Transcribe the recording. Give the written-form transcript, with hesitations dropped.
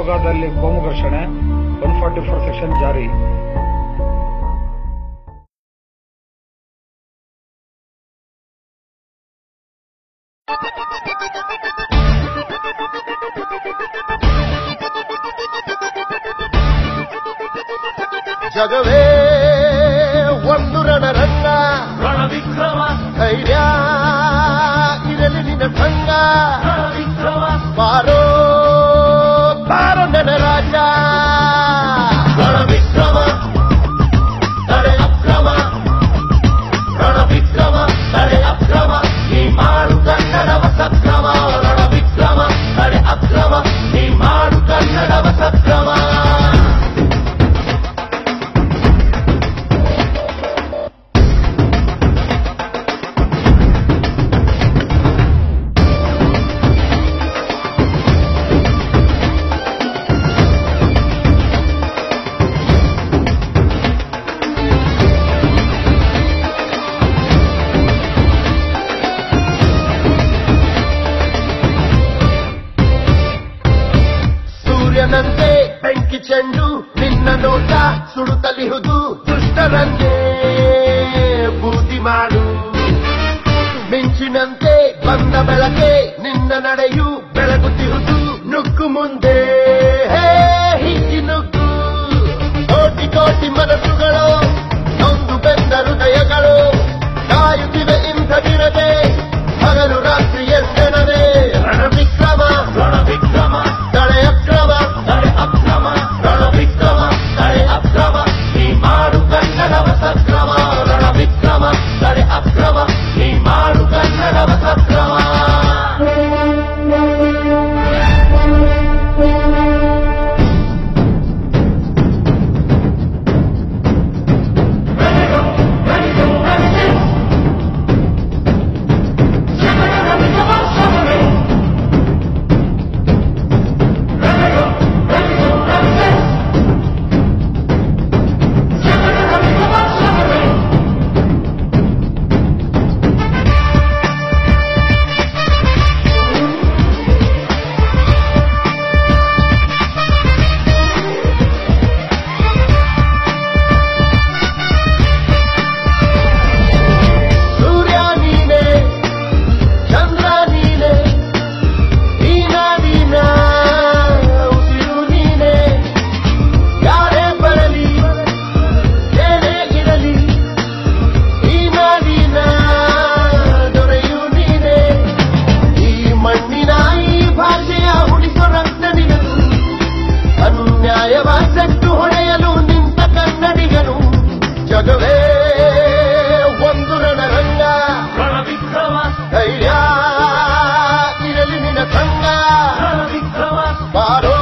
ಶಿವಮೊಗ್ಗದಲ್ಲಿ ಕೋಮು ಘರ್ಷಣೆ 144 ಸೆಕ್ಷನ್ ಜಾರಿ. ಜಗವೇ ಒಂದು ರಣರಂಗ, ರಣವಿಕ್ರಮ ಧೈರ್ಯ ಇರಲಿ ನಿನ್ನ ಸಂಗ, ರಣವಿಕ್ರಮ ಬಾರೋ ಬಾರೋ ನನ್ನ ರಾಜ. ರಣವಿಕ್ರಮ ತಡೆ ಅಕ್ರಮ, ರಣವಿಕ್ರಮ ತಡೆ ಅಕ್ರಮ, ನೀ ಮಾಡು ಕನ್ನಡವ ಸಕ್ರಮ. ರಣವಿಕ್ರಮ ತಡೆ ಅಕ್ರಮ, ನೀ ಮಾಡು ಕನ್ನಡವ ಸಕ್ರಮ. ಸೂರ್ಯನಂತೆ ಬೆಂಕಿ ಚೆಂಡು ನಿನ್ನ ನೋಟ ಸುಡುತ್ತಲಿಹುದು, ದುಷ್ಟರನ್ನೇ ಬೂದಿ ಮಾಡು. ಮಿಂಚಿನಂತೆ ಬಂದ ಬೆಳಕೆ ನಿನ್ನ ನಡೆಯು ಬೆಳಗುತ್ತಿಹುದು, ನುಗ್ಗು ಮುಂದೆ ಹೀಗಿ ನುಗ್ಗು. ಕೋಟಿ ಕೋಟಿ ಮನಸ್ಸುಗಳು ನೊಂದು ಬೆಂದ ಹೃದಯಗಳು ಕಾಯುತ್ತಿವೆ ಇಂಥ ದಿನದೇ, ಹಗಲು ರಾತ್ರಿ ಎಂದೆನದೆ. ರಣವಿಕ್ರಮ ರಣವಿಕ್ರಮ ತಡೆ ಅಕ್ರಮ, ತಡೆ ಅಕ್ರಮ ರಣವಿಕ್ರಮ ತಡೆ ಅಕ್ರಮ, ನೀ ಮಾಡು ಕನ್ನಡವ ಸಕ್ರಮ. ರಣವಿಕ್ರಮ ತಡೆ ಅಕ್ರಮ, ನೀ ಮಾಡು ಕನ್ನಡವ ಸಕ್ರಮ. ನ್ಯಾಯವಾದಟ್ಟು ಹೊಡೆಯಲು ನಿಂತ ಕನ್ನಡಿಗನು, ಜಗವೇ ಒಂದು ರಣರಂಗ, ರಣವಿಕ್ರಮ ಧೈರ್ಯ ಇರಲಿ ನಿನ್ನ ಸಂಗ. ರಣವಿಕ್ರಮ ಬಾರೋ